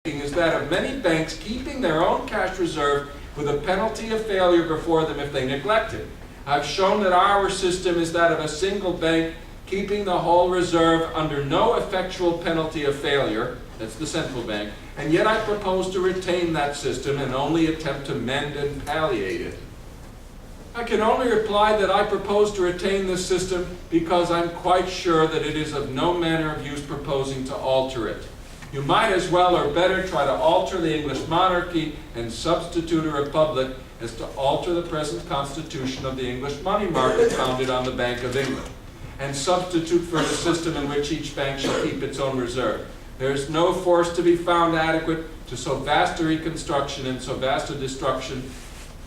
is that of many banks keeping their own cash reserve with a penalty of failure before them if they neglect it. I've shown that our system is that of a single bank keeping the whole reserve under no effectual penalty of failure, that's the central bank, and yet I propose to retain that system and only attempt to mend and palliate it. I can only reply that I propose to retain this system because I'm quite sure that it is of no manner of use proposing to alter it. You might as well or better try to alter the English monarchy and substitute a republic as to alter the present constitution of the English money market founded on the Bank of England, and substitute for a system in which each bank shall keep its own reserve. There is no force to be found adequate to so vast a reconstruction and so vast a destruction,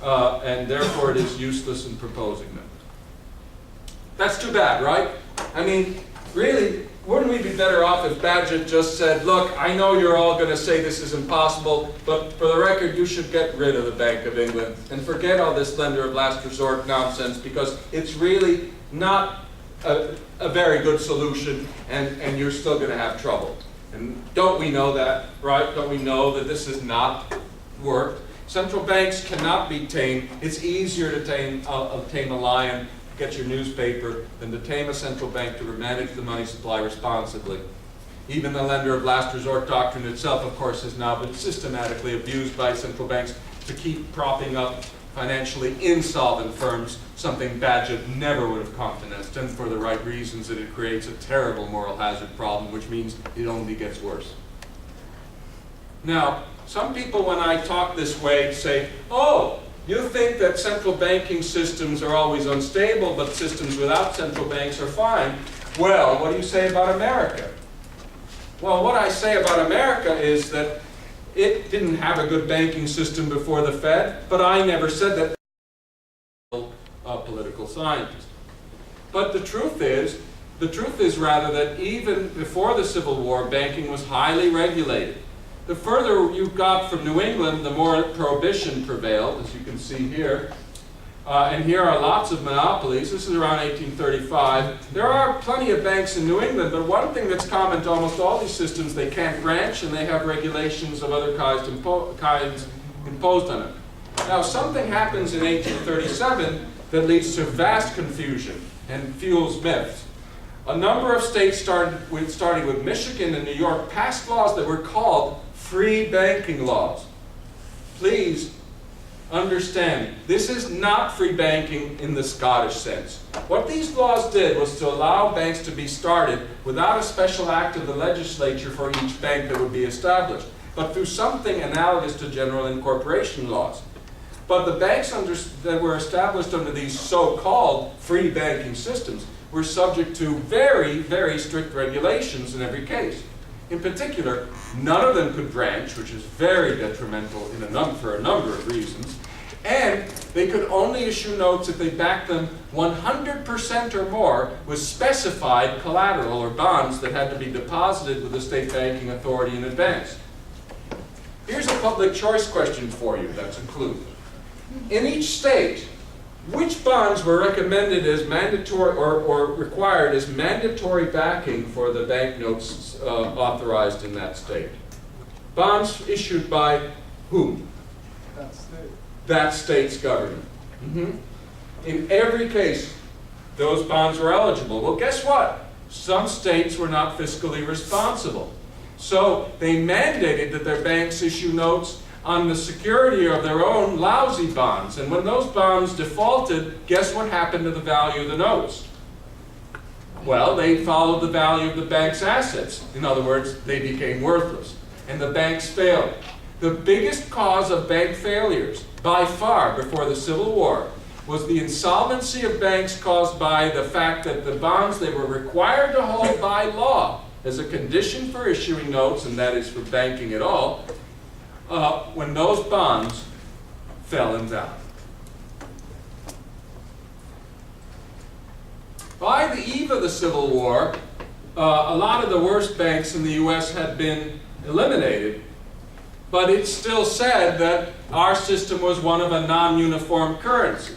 and therefore it is useless in proposing them. That's too bad, right? I mean, really, wouldn't we be better off if Bagehot just said, look, I know you're all going to say this is impossible, but for the record, you should get rid of the Bank of England and forget all this lender of last resort nonsense, because it's really not a very good solution, and you're still going to have trouble. And don't we know that, right? Don't we know that this has not worked? Central banks cannot be tamed. It's easier to tame a lion, get your newspaper, than to tame a central bank to manage the money supply responsibly. Even the lender of last resort doctrine itself, of course, has now been systematically abused by central banks to keep propping up financially insolvent firms, something Bagehot never would have countenanced, and for the right reasons, that it creates a terrible moral hazard problem, which means it only gets worse. Now, some people, when I talk this way, say, oh, you think that central banking systems are always unstable, but systems without central banks are fine. Well, what do you say about America? Well, what I say about America is that it didn't have a good banking system before the Fed, but I never said that. A political scientist. But the truth is rather that even before the Civil War, banking was highly regulated. The further you got from New England, the more prohibition prevailed, as you can see here. And here are lots of monopolies. This is around 1835. There are plenty of banks in New England, but one thing that's common to almost all these systems, they can't branch, and they have regulations of other kinds imposed on them. Now, something happens in 1837 that leads to vast confusion and fuels myths. A number of states, starting with Michigan and New York, passed laws that were called free banking laws. Please understand, this is not free banking in the Scottish sense. What these laws did was to allow banks to be started without a special act of the legislature for each bank that would be established, but through something analogous to general incorporation laws. But the banks that were established under these so-called free banking systems were subject to very, very strict regulations in every case. In particular, none of them could branch, which is very detrimental for a number of reasons, and they could only issue notes if they backed them 100% or more with specified collateral or bonds that had to be deposited with the state banking authority in advance. Here's a public choice question for you that's a clue. In each state, which bonds were recommended as mandatory or required as mandatory backing for the banknotes authorized in that state? Bonds issued by whom? That state. That state's government. In every case, those bonds were eligible. Well, guess what? Some states were not fiscally responsible. So they mandated that their banks issue notes on the security of their own lousy bonds. And when those bonds defaulted, guess what happened to the value of the notes? Well, they followed the value of the bank's assets. In other words, they became worthless. And the banks failed. The biggest cause of bank failures, by far, before the Civil War, was the insolvency of banks caused by the fact that the bonds they were required to hold by law as a condition for issuing notes, and that is for banking at all, when those bonds fell in value. By the eve of the Civil War, a lot of the worst banks in the U.S. had been eliminated, but it still said that our system was one of a non-uniform currency.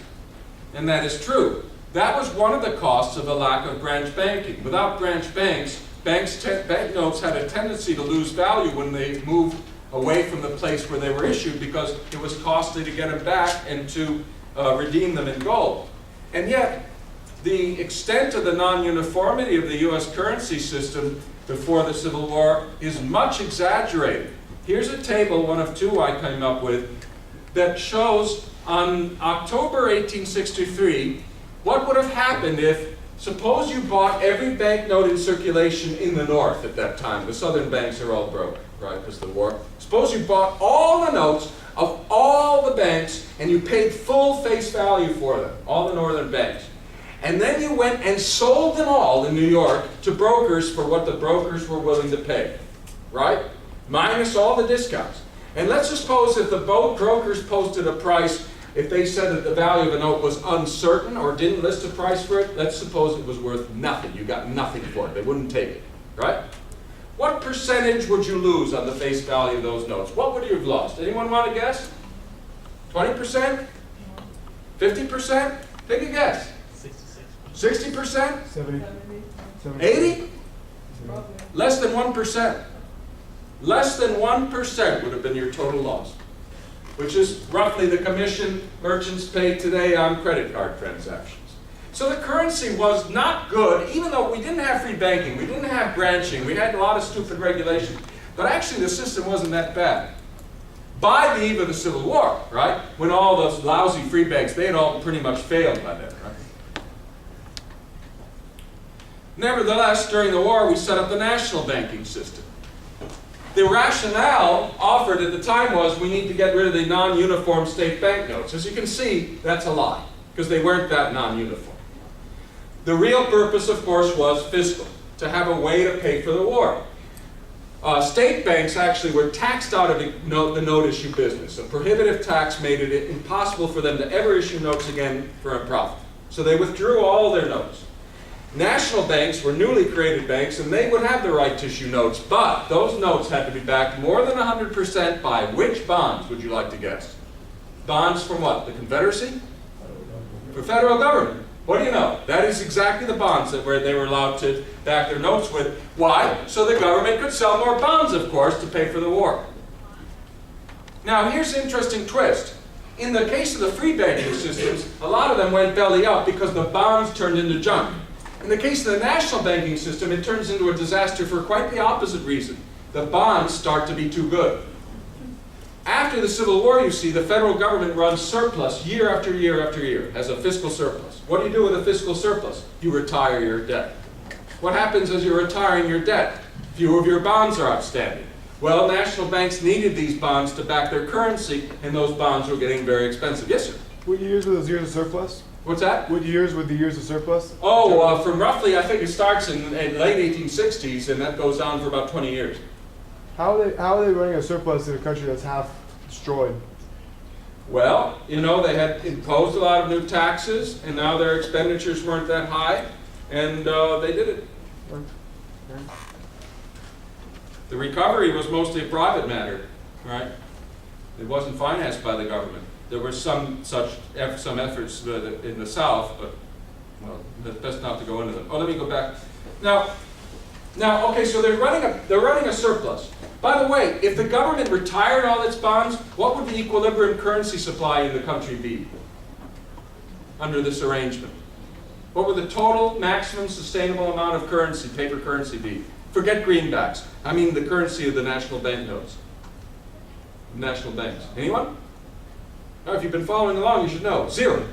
And that is true. That was one of the costs of the lack of branch banking. Without branch banks, banknotes had a tendency to lose value when they moved away from the place where they were issued because it was costly to get them back and to redeem them in gold. And yet, the extent of the non-uniformity of the US currency system before the Civil War is much exaggerated. Here's a table, one of two I came up with, that shows on October 1863 what would have happened if, suppose you bought every banknote in circulation in the North at that time. The southern banks are all broke, right, because of the war. Suppose you bought all the notes of all the banks and you paid full face value for them, all the northern banks. And then you went and sold them all in New York to brokers for what the brokers were willing to pay, right? Minus all the discounts. And let's suppose if the brokers posted a price, if they said that the value of a note was uncertain or didn't list a price for it, let's suppose it was worth nothing. You got nothing for it. They wouldn't take it, right? What percentage would you lose on the face value of those notes? What would you have lost? Anyone want to guess? 20%? 50%? Take a guess. 60%? 70. 80? Less than 1%. Less than 1% would have been your total loss, which is roughly the commission merchants pay today on credit card transactions. So the currency was not good, even though we didn't have free banking, we didn't have branching, we had a lot of stupid regulations, but actually the system wasn't that bad. By the eve of the Civil War, right, when all those lousy free banks, they had all pretty much failed by then, right? Nevertheless, during the war, we set up the national banking system. The rationale offered at the time was we need to get rid of the non-uniform state banknotes. As you can see, that's a lie, because they weren't that non-uniform. The real purpose, of course, was fiscal, to have a way to pay for the war. State banks actually were taxed out of the note issue business. A prohibitive tax made it impossible for them to ever issue notes again for a profit. So they withdrew all their notes. National banks were newly created banks, and they would have the right to issue notes, but those notes had to be backed more than 100% by which bonds, would you like to guess? Bonds from what? The Confederacy? For federal government. What do you know? That is exactly the bonds that they were allowed to back their notes with. Why? So the government could sell more bonds, of course, to pay for the war. Now, here's an interesting twist. In the case of the free banking systems, a lot of them went belly up because the bonds turned into junk. In the case of the national banking system, it turns into a disaster for quite the opposite reason. The bonds start to be too good. After the Civil War, you see, the federal government runs surplus year after year after year, as a fiscal surplus. What do you do with a fiscal surplus? You retire your debt. What happens as you're retiring your debt? Fewer of your bonds are outstanding. Well, national banks needed these bonds to back their currency, and those bonds were getting very expensive. Yes, sir? What years were those years of surplus? What's that? What years were the years of surplus? Oh, from roughly, I think it starts in late 1860s, and that goes on for about 20 years. How are they running a surplus in a country that's half destroyed? Well, you know, they had imposed a lot of new taxes, and now their expenditures weren't that high, and they did it. Okay. The recovery was mostly a private matter, right? It wasn't financed by the government. There were some efforts in the South, but, well, it's best not to go into them. Oh, let me go back. Now, okay, so they're running a surplus. By the way, if the government retired all its bonds, what would the equilibrium currency supply in the country be under this arrangement? What would the total maximum sustainable amount of currency, paper currency, be? Forget greenbacks. I mean the currency of the national banknotes. National banks. Anyone? Now, if you've been following along, you should know. Zero.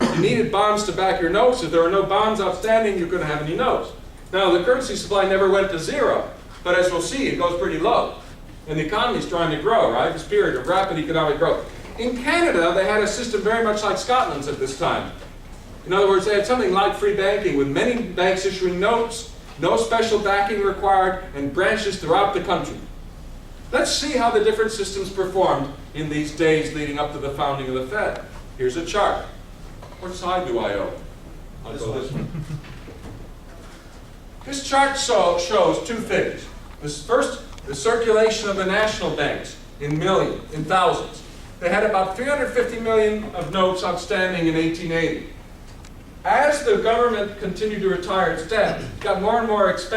You needed bonds to back your notes. If there were no bonds outstanding, you couldn't have any notes. Now, the currency supply never went to zero, but as we'll see, it goes pretty low. And the economy is trying to grow, right? This period of rapid economic growth. In Canada, they had a system very much like Scotland's at this time. In other words, they had something like free banking, with many banks issuing notes, no special backing required, and branches throughout the country. Let's see how the different systems performed in these days leading up to the founding of the Fed. Here's a chart. What side do I own? I'll go this one. This chart shows two things. This first, the circulation of the national banks in millions, in thousands. They had about 350 million of notes outstanding in 1880. As the government continued to retire its debt, it got more and more expensive.